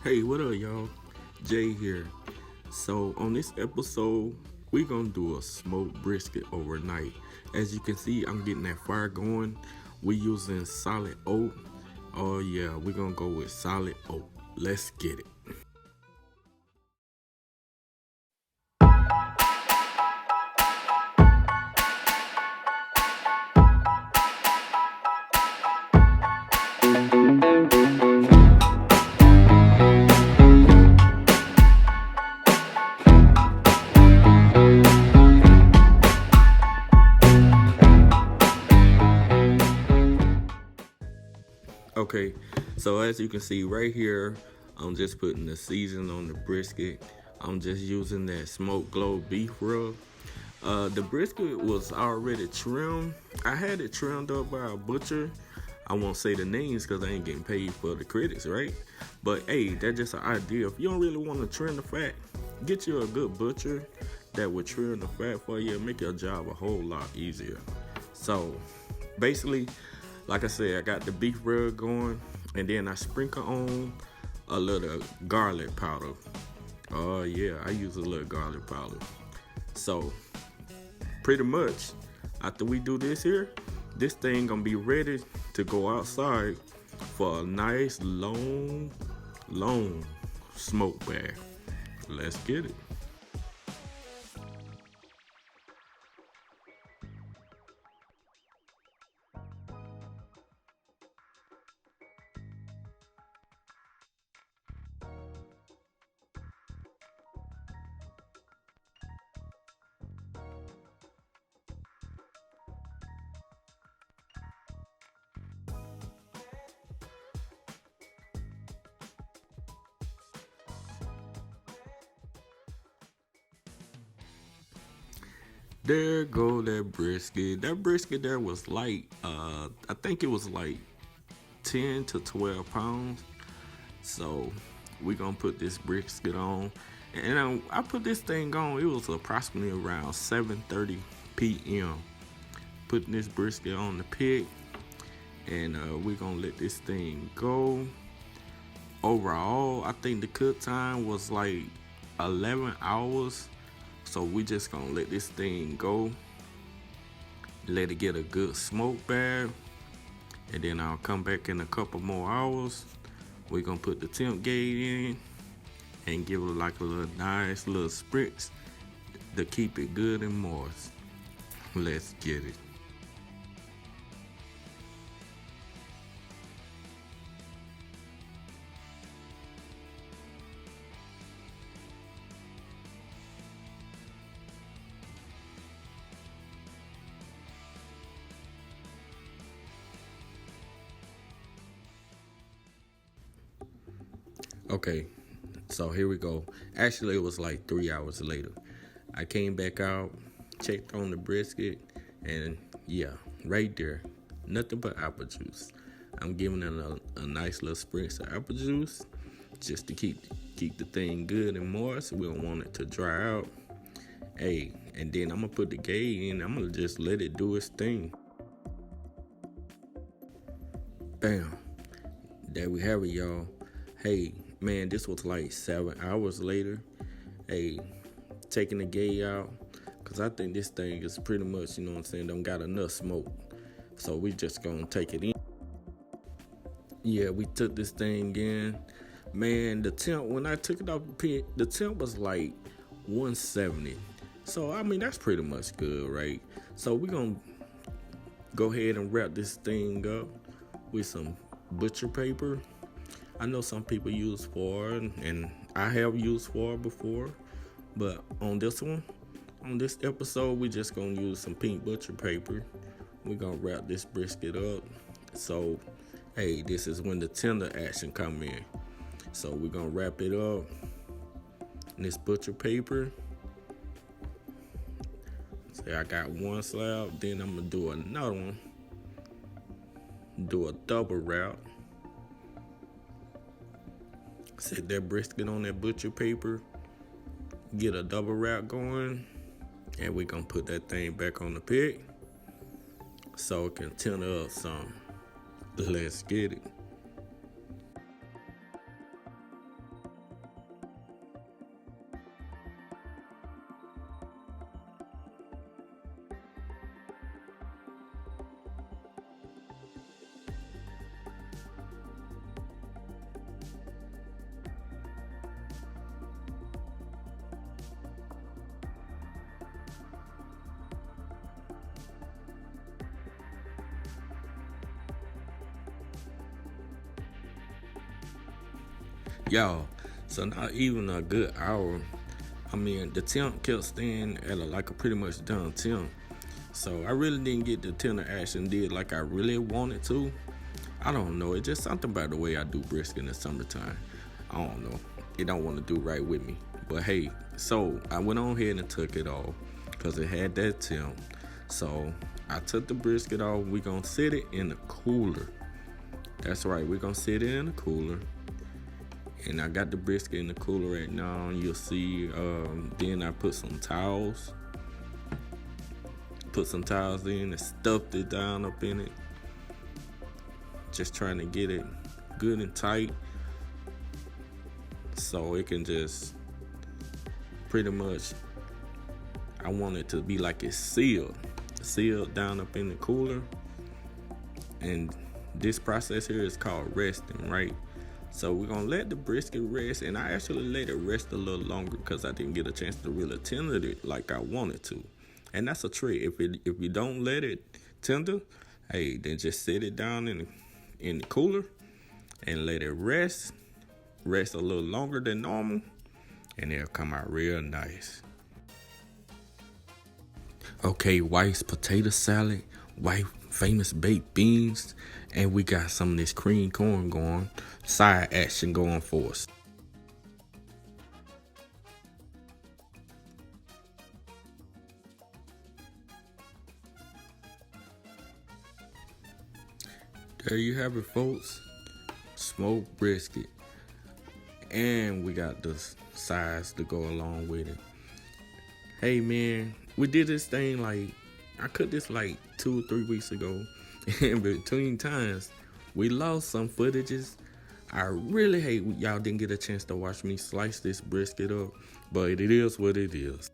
Hey, what up, y'all? Jay here. So, on this episode, we gonna do a smoked brisket overnight. As you can see, I'm getting that fire going. We using solid oak. Oh yeah, we gonna go with solid oak. Let's get it. Okay, so as you can see right here, I'm just putting the season on the brisket. I'm just using that smoked glow beef rub. The brisket was already trimmed. I had it trimmed up by a butcher. I won't say the names because I ain't getting paid for the credits, right? But hey, that's just an idea. If you don't really want to trim the fat, get you a good butcher that will trim the fat for you and make your job a whole lot easier. So basically, like I said, I got the beef rub going, and then I sprinkle on a little garlic powder. Oh yeah, I use a little garlic powder. So pretty much, after we do this here, this thing gonna be ready to go outside for a nice long smoke bath. Let's get it. There go that brisket. That brisket there was like, I think it was like 10 to 12 pounds. So we gonna put this brisket on. And I put this thing on, it was approximately around 7:30 p.m. Putting this brisket on the pit, and we gonna let this thing go. Overall, I think the cook time was like 11 hours. So we just gonna let this thing go, let it get a good smoke bath, and then I'll come back in a couple more hours. We're gonna put the temp gauge in and give it like a little nice little spritz to keep it good and moist. Let's get it. Okay, so here we go. Actually, it was like 3 hours later. I came back out, checked on the brisket, and yeah, right there, nothing but apple juice. I'm giving it a nice little spritz of apple juice just to keep the thing good and moist. We don't want it to dry out. Hey, and then I'm gonna put the gauge in. I'm gonna just let it do its thing. Bam. There we have it, y'all. Hey, man, this was like 7 hours later. Hey, taking the gauge out, because I think this thing is pretty much, you know what I'm saying, don't got enough smoke. So we just gonna take it in. Yeah, we took this thing in. Man, the temp, when I took it off the pit, the temp was like 170. So, I mean, that's pretty much good, right? So we're gonna go ahead and wrap this thing up with some butcher paper. I know some people use foil, and I have used foil before, but on this episode, we just gonna use some pink butcher paper. We're gonna wrap this brisket up. So, hey, this is when the tender action come in. So we're gonna wrap it up in this butcher paper. Say I got one slab, then I'm gonna do another one. Do a double wrap. Set that brisket on that butcher paper, get a double wrap going, and we're gonna put that thing back on the pit so it can tender up some. Let's get it. Y'all, so not even a good hour. I mean, the temp kept staying at like a pretty much done temp. So I really didn't get the tender action did like I really wanted to. I don't know. It's just something about the way I do brisket in the summertime. I don't know. It don't want to do right with me. But hey, so I went on ahead and took it off because it had that temp. So I took the brisket off. We're going to sit it in the cooler. That's right. We're going to sit it in the cooler. And I got the brisket in the cooler right now. You'll see. Then I put some towels. Put some towels in and stuffed it down up in it. Just trying to get it good and tight so it can just pretty much, I want it to be like it's sealed down up in the cooler. And this process here is called resting, right? So we're gonna let the brisket rest, and I actually let it rest a little longer because I didn't get a chance to really tender it like I wanted to. And that's a trick. If you don't let it tender, hey, then just sit it down in the cooler and let it rest a little longer than normal, and it'll come out real nice. Okay, white potato salad, white famous baked beans, and we got some of this cream corn going, side action going for us. There you have it, folks. Smoked brisket. And we got the sides to go along with it. Hey man, we did this thing like, I cooked this like 2 or 3 weeks ago. In between times, we lost some footages. I really hate y'all didn't get a chance to watch me slice this brisket up, but it is what it is.